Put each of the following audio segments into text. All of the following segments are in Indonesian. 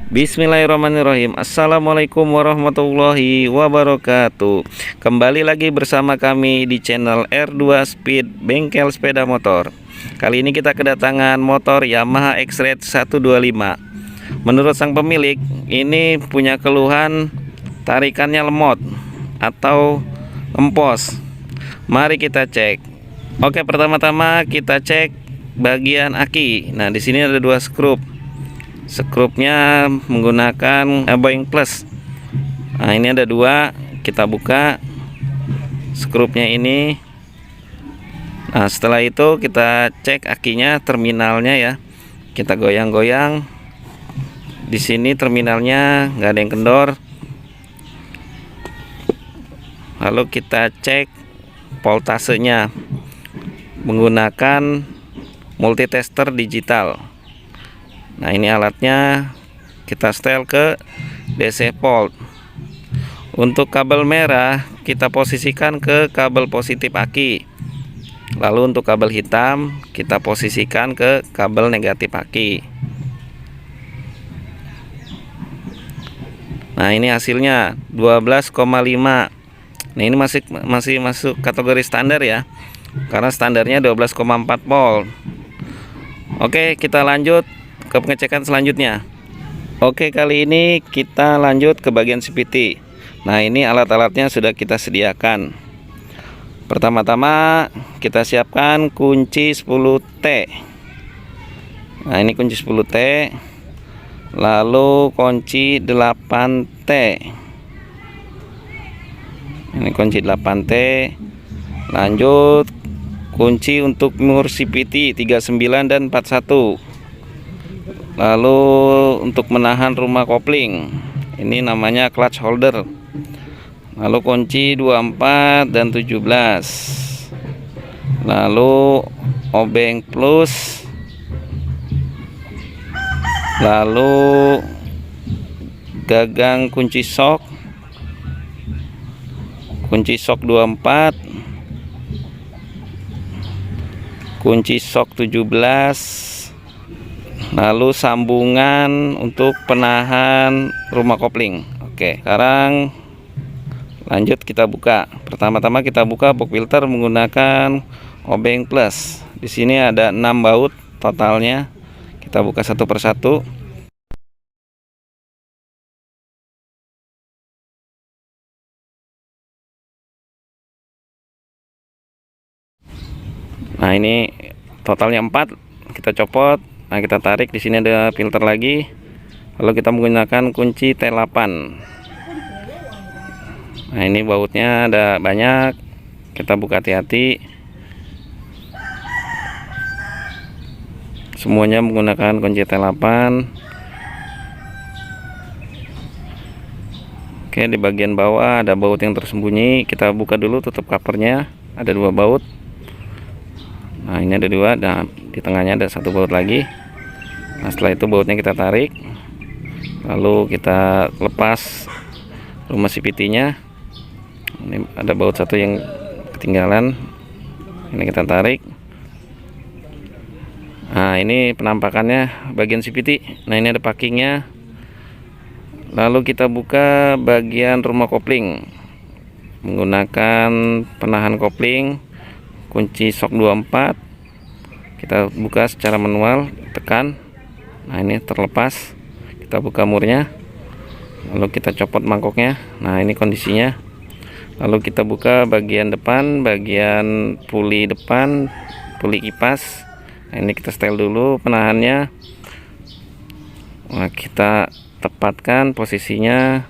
Bismillahirrahmanirrahim. Assalamualaikum warahmatullahi wabarakatuh. Kembali lagi bersama kami di channel R2 Speed Bengkel Sepeda Motor. Kali ini kita kedatangan motor Yamaha X-Ride 125. Menurut sang pemilik, ini punya keluhan tarikannya lemot atau empos. Mari kita cek. Oke, pertama-tama kita cek bagian aki. Nah, di sini ada dua skrup. Skrupnya menggunakan Boeing Plus. Nah, ini ada dua, kita buka skrupnya ini. Nah, setelah itu kita cek akinya, terminalnya ya. Kita goyang-goyang. Di sini terminalnya nggak ada yang kendor. Lalu kita cek voltasenya menggunakan multitester digital. Nah, ini alatnya, kita setel ke DC volt. Untuk kabel merah kita posisikan ke kabel positif aki. Lalu untuk kabel hitam kita posisikan ke kabel negatif aki. Nah, ini hasilnya 12,5. Nah, ini masih masuk kategori standar ya, karena standarnya 12,4 volt. Oke, kita lanjut ke pengecekan selanjutnya. Oke, kali ini kita lanjut ke bagian CVT. Nah, ini alat-alatnya sudah kita sediakan. Pertama-tama kita siapkan kunci 10T. Nah, ini kunci 10T. Lalu kunci 8T. Ini kunci 8T. Lanjut kunci untuk mur CVT 39 dan 41. Lalu untuk menahan rumah kopling, ini namanya clutch holder. Lalu kunci 24 dan 17. Lalu obeng plus. Lalu gagang kunci sok. Kunci sok 24. Kunci sok 17. Lalu sambungan untuk penahan rumah kopling. Oke, sekarang lanjut kita buka. Pertama-tama kita buka box filter menggunakan obeng plus. Di sini ada 6 baut totalnya. Kita buka satu persatu. Nah, ini totalnya 4. Kita copot. Nah, kita tarik, di sini ada filter lagi. Lalu kita menggunakan kunci T8. Nah, ini bautnya ada banyak. Kita buka hati-hati. Semuanya menggunakan kunci T8. Oke, di bagian bawah ada baut yang tersembunyi. Kita buka dulu, tutup covernya. Ada 2 baut. Nah, ini ada 2, dan di tengahnya ada 1 baut lagi. Nah, setelah itu bautnya kita tarik, lalu kita lepas rumah CVT nya. Ini ada baut 1 yang ketinggalan, ini kita tarik. Nah, ini penampakannya bagian CVT. Nah, ini ada packingnya. Lalu kita buka bagian rumah kopling menggunakan penahan kopling, kunci sok 24. Kita buka secara manual, tekan. Nah, ini terlepas. Kita buka murnya, lalu kita copot mangkoknya. Nah, ini kondisinya. Lalu kita buka bagian depan, bagian puli depan, puli kipas. Nah, ini kita setel dulu penahannya. Nah, kita tepatkan posisinya.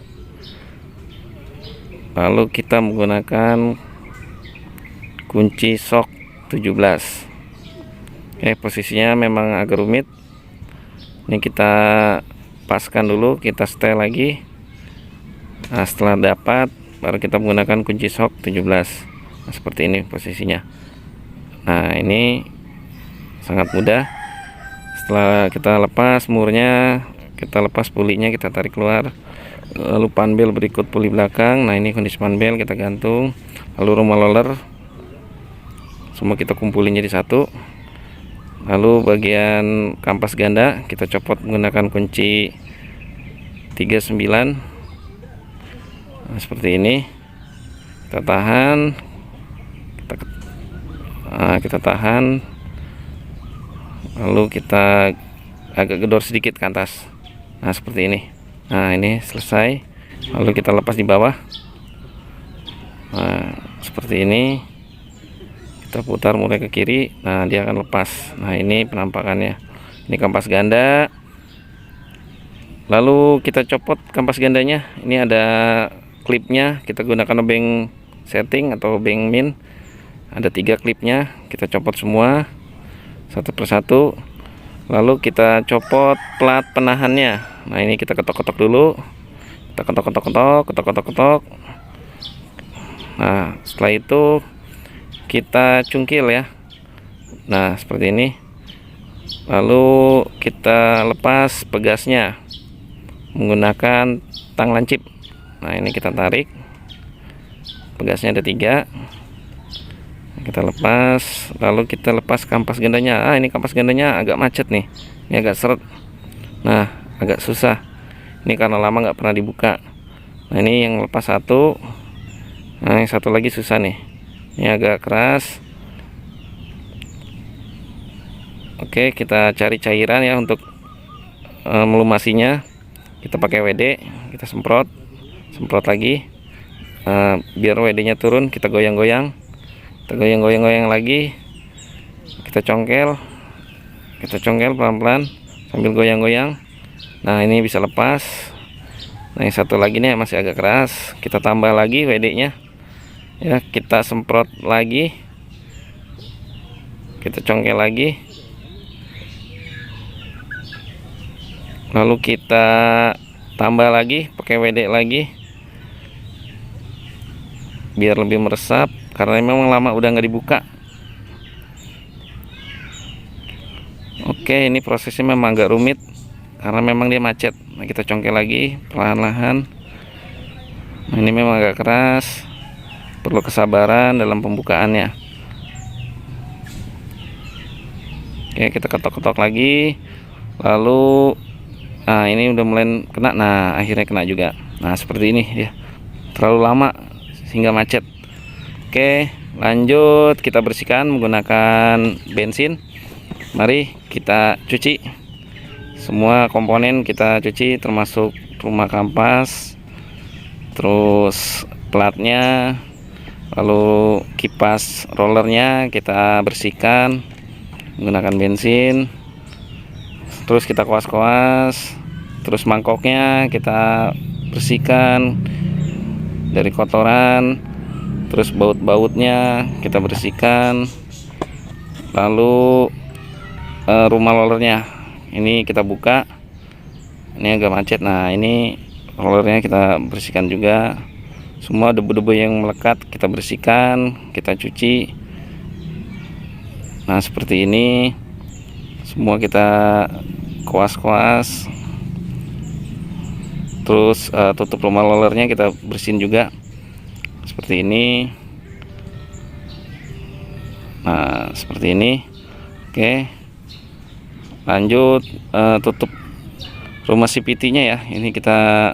Lalu kita menggunakan kunci sok 17. Oke, posisinya memang agak rumit. Ini kita paskan dulu, kita setel lagi. Nah, setelah dapat baru kita menggunakan kunci sok 17. Nah, seperti ini posisinya. Nah, ini sangat mudah. Setelah kita lepas murnya, kita lepas pulinya, kita tarik keluar. Lalu panbel berikut puli belakang. Nah, ini kondisi panbel kita gantung. Lalu rumah roller semua kita kumpulin jadi satu. Lalu bagian kampas ganda kita copot menggunakan kunci 39. Nah, seperti ini. Kita tahan, kita tahan, lalu kita agak gedor sedikit ke atas. Nah, seperti ini. Nah, ini selesai. Lalu kita lepas di bawah. Nah, seperti ini. Kita putar mulai ke kiri. Nah, dia akan lepas. Nah, ini penampakannya. Ini kampas ganda. Lalu kita copot kampas gandanya. Ini ada klipnya. Kita gunakan obeng setting atau obeng min. Ada 3 klipnya. Kita copot semua satu persatu. Lalu kita copot plat penahannya. Nah, ini kita ketok-ketok dulu. Kita ketok-ketok. Nah, setelah itu kita cungkil ya. Nah, seperti ini. Lalu kita lepas pegasnya menggunakan tang lancip. Nah, ini kita tarik. Pegasnya ada 3. Kita lepas. Lalu kita lepas kampas gandanya. Ini kampas gandanya agak macet nih. Ini agak seret. Nah, agak susah. Ini karena lama nggak pernah dibuka. Nah, ini yang lepas satu. Nah, yang satu lagi susah nih. Ini agak keras. Oke, kita cari cairan ya untuk melumasinya. Kita pakai WD. Kita semprot lagi. Biar WD-nya turun, kita goyang-goyang. Kita goyang-goyang lagi. Kita congkel pelan-pelan sambil goyang-goyang. Nah, ini bisa lepas. Nah, yang satu lagi nih masih agak keras. Kita tambah lagi WD-nya. Ya, kita semprot lagi. Kita congkel lagi. Lalu kita tambah lagi pakai WD lagi. Biar lebih meresap, karena memang lama udah nggak dibuka. Oke, ini prosesnya memang agak rumit karena memang dia macet. Nah, kita congkel lagi perlahan-lahan. Nah, ini memang agak keras, perlu kesabaran dalam pembukaannya. Oke, kita ketok-ketok lagi. Lalu ini udah mulai kena. Nah, akhirnya kena juga. Nah, seperti ini ya, terlalu lama sehingga macet. Oke, lanjut kita bersihkan menggunakan bensin. Mari kita cuci semua komponen, kita cuci termasuk rumah kampas, terus platnya, lalu kipas rollernya kita bersihkan menggunakan bensin. Terus kita kuas-kuas, terus mangkoknya kita bersihkan dari kotoran, terus baut-bautnya kita bersihkan. Lalu rumah rollernya ini kita buka. Ini agak macet. Nah, ini rollernya kita bersihkan juga. Semua debu-debu yang melekat kita bersihkan, kita cuci. Nah, seperti ini semua kita kuas-kuas. Terus tutup rumah rollernya kita bersihin juga seperti ini. Nah, seperti ini. Oke, lanjut tutup rumah CVT nya ya. Ini kita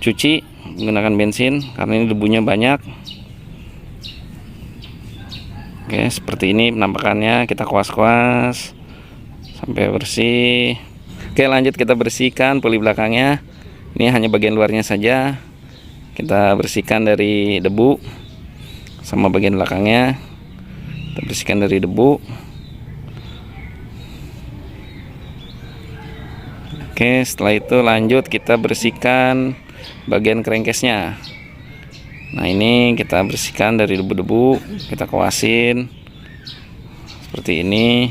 cuci menggunakan bensin karena ini debunya banyak. Oke, seperti ini penampakannya. Kita kuas-kuas sampai bersih. Oke, lanjut kita bersihkan puli belakangnya. Ini hanya bagian luarnya saja. Kita bersihkan dari debu sama bagian belakangnya. Kita bersihkan dari debu. Oke, setelah itu lanjut kita bersihkan bagian crankcase-nya. Nah, ini kita bersihkan dari debu-debu, kita kuasin seperti ini.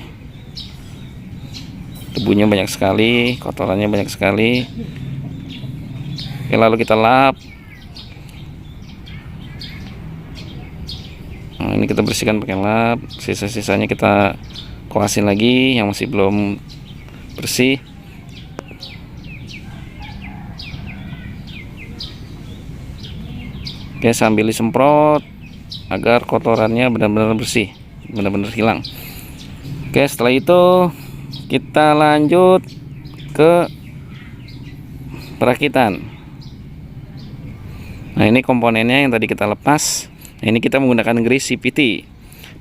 Debunya banyak sekali, kotorannya banyak sekali. Oke, lalu kita lap. Nah, ini kita bersihkan pakai lap. Sisa-sisanya kita kuasin lagi yang masih belum bersih. Oke, sambil disemprot agar kotorannya benar-benar bersih, benar-benar hilang. Oke, setelah itu kita lanjut ke perakitan. Nah, ini komponennya yang tadi kita lepas. Nah, ini kita menggunakan grease CVT.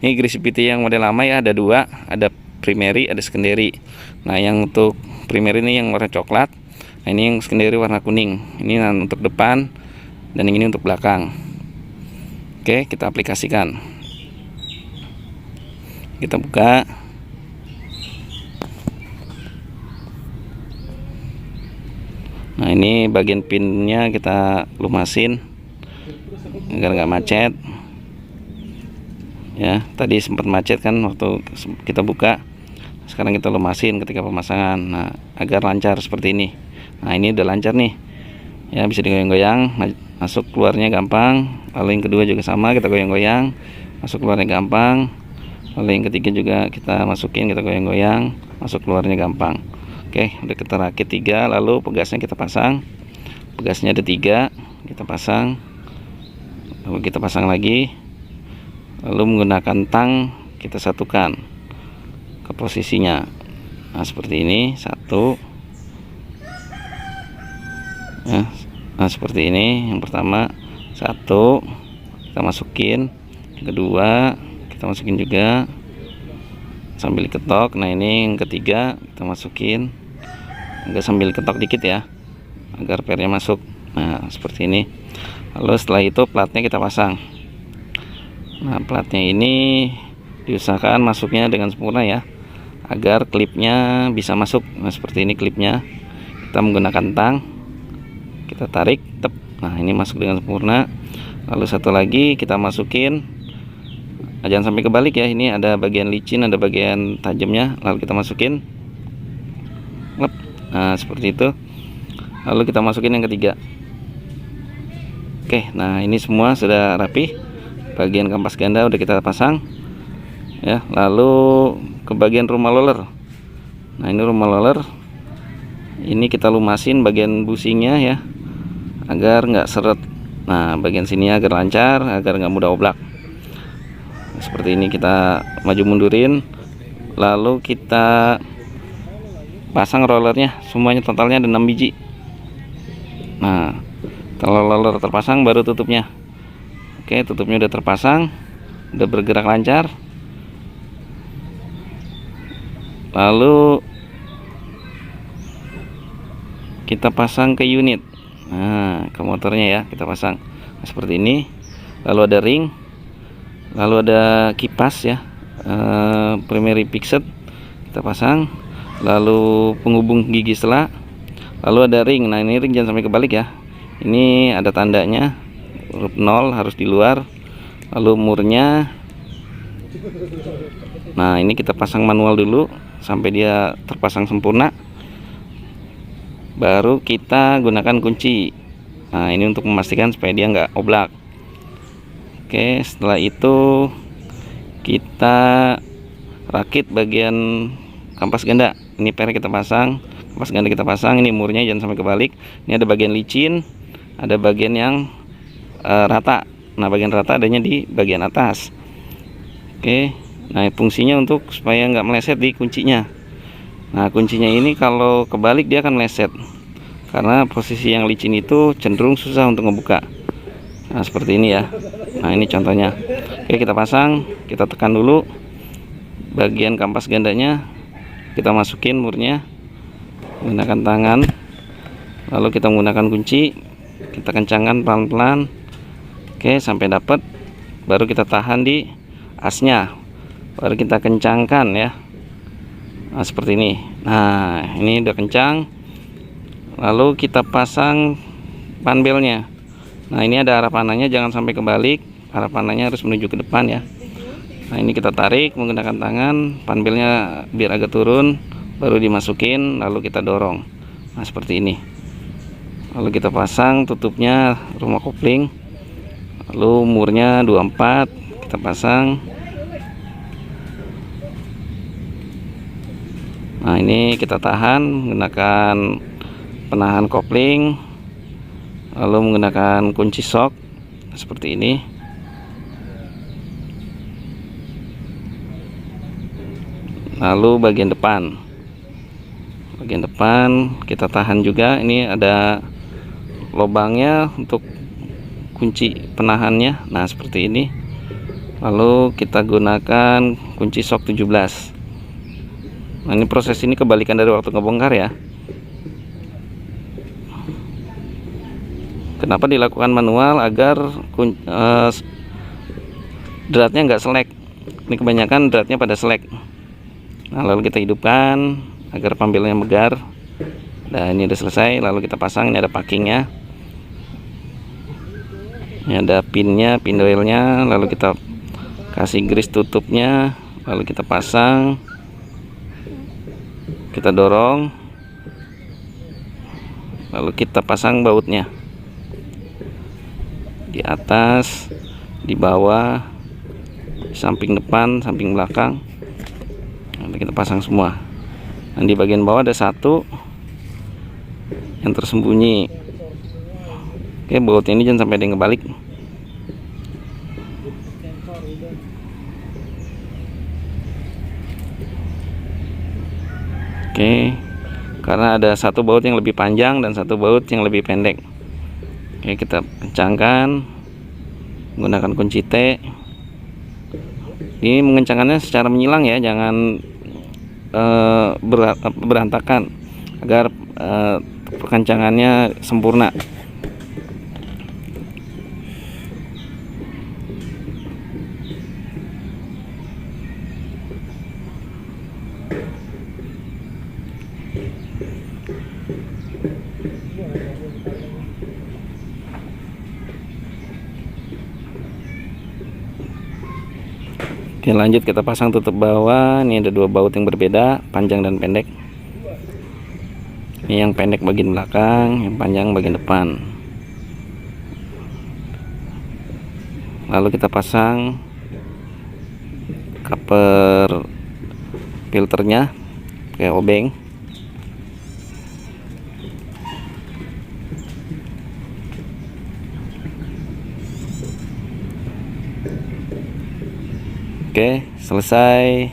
Ini grease CVT yang model lama ya, ada dua, ada primary, ada secondary. Nah, yang untuk primary ini yang warna coklat. Nah, ini yang secondary warna kuning. Ini untuk depan dan yang ini untuk belakang. Oke, kita aplikasikan. Kita buka. Nah, ini bagian pinnya kita lumasin agar nggak macet. Ya, tadi sempat macet kan waktu kita buka. Sekarang kita lumasin ketika pemasangan. Nah, agar lancar seperti ini. Nah, ini udah lancar nih. Ya, bisa digoyang-goyang, masuk keluarnya gampang. Lalu yang kedua juga sama, kita goyang-goyang, masuk keluarnya gampang. Lalu yang ketiga juga kita masukin, kita goyang-goyang, masuk keluarnya gampang. Oke, udah kita rakit 3, lalu pegasnya kita pasang. Pegasnya ada 3, kita pasang. Lalu kita pasang lagi. Lalu menggunakan tang kita satukan ke posisinya. Nah, seperti ini, 1. Ya, nah seperti ini. Yang pertama 1 kita masukin, yang kedua kita masukin juga sambil ketok. Nah, ini yang ketiga kita masukin, agak sambil ketok dikit ya agar pernya masuk. Nah, seperti ini. Lalu setelah itu platnya kita pasang. Nah, platnya ini diusahakan masuknya dengan sempurna ya, agar klipnya bisa masuk. Nah, seperti ini klipnya. Kita menggunakan tang, kita tarik, tep. Nah, ini masuk dengan sempurna. Lalu satu lagi kita masukin. Nah, jangan sampai kebalik ya, ini ada bagian licin, ada bagian tajamnya. Lalu kita masukin. Nah, seperti itu. Lalu kita masukin yang ketiga. Oke, nah ini semua sudah rapi. Bagian kampas ganda udah kita pasang ya. Lalu ke bagian rumah roller. Nah, ini rumah roller. Ini kita lumasin bagian busingnya ya, agar nggak seret. Nah, bagian sini agar lancar, agar nggak mudah oblak. Seperti ini kita maju mundurin. Lalu kita pasang rollernya, semuanya totalnya ada 6 biji. Nah, kalau roller terpasang baru tutupnya. Oke, tutupnya udah terpasang, udah bergerak lancar. Lalu kita pasang ke unit. Nah, ke motornya ya kita pasang. Nah, seperti ini. Lalu ada ring, lalu ada kipas ya, primary fixed kita pasang. Lalu penghubung gigi sela, lalu ada ring. Nah, ini ring jangan sampai kebalik ya, ini ada tandanya huruf 0 harus di luar. Lalu murnya, nah ini kita pasang manual dulu sampai dia terpasang sempurna, baru kita gunakan kunci. Nah, ini untuk memastikan supaya dia nggak oblak. Oke, setelah itu kita rakit bagian kampas ganda. Ini per kita pasang, kampas ganda kita pasang. Ini murnya jangan sampai kebalik. Ini ada bagian licin, ada bagian yang rata. Nah, bagian rata adanya di bagian atas. Oke, nah fungsinya untuk supaya nggak meleset di kuncinya. Nah, kuncinya ini kalau kebalik dia akan meleset, karena posisi yang licin itu cenderung susah untuk ngebuka. Nah, seperti ini ya. Nah, ini contohnya. Oke, kita pasang, kita tekan dulu bagian kampas gandanya, kita masukin murnya menggunakan tangan. Lalu kita menggunakan kunci, kita kencangkan pelan-pelan. Oke, sampai dapat, baru kita tahan di asnya, baru kita kencangkan ya. Nah, seperti ini. Nah, ini udah kencang. Lalu kita pasang panbelnya. Nah, ini ada arah panahnya, jangan sampai kebalik. Arah panahnya harus menuju ke depan ya. Nah, ini kita tarik menggunakan tangan, panbelnya biar agak turun, baru dimasukin, lalu kita dorong. Nah, seperti ini. Lalu kita pasang tutupnya rumah kopling. Lalu murnya 24 kita pasang. Nah, ini kita tahan menggunakan penahan kopling, lalu menggunakan kunci sok seperti ini. Lalu bagian depan kita tahan juga. Ini ada lubangnya untuk kunci penahannya. Nah, seperti ini. Lalu kita gunakan kunci sok 17. Nah, ini proses ini kebalikan dari waktu ngebongkar ya. Kenapa dilakukan manual? Agar dratnya nggak selek. Ini kebanyakan dratnya pada selek. Nah, lalu kita hidupkan agar pambelnya megar. Nah, ini udah selesai. Lalu kita pasang. Ini ada packingnya, ini ada pinnya, pin doilnya. Lalu kita kasih grease tutupnya. Lalu kita pasang, kita dorong, lalu kita pasang bautnya di atas, di bawah, samping depan, samping belakang. Nanti kita pasang semua. Dan di bagian bawah ada satu yang tersembunyi. Oke, bautnya ini jangan sampai ada yang kebalik. Oke, karena ada satu baut yang lebih panjang dan satu baut yang lebih pendek. Oke, kita kencangkan menggunakan kunci T. Ini mengencangkannya secara menyilang ya, jangan berantakan, agar pengencangannya sempurna. Oke, lanjut kita pasang tutup bawah. Ini ada dua baut yang berbeda, panjang dan pendek. Ini yang pendek bagian belakang, yang panjang bagian depan. Lalu kita pasang cover filternya pakai obeng. Oke, selesai.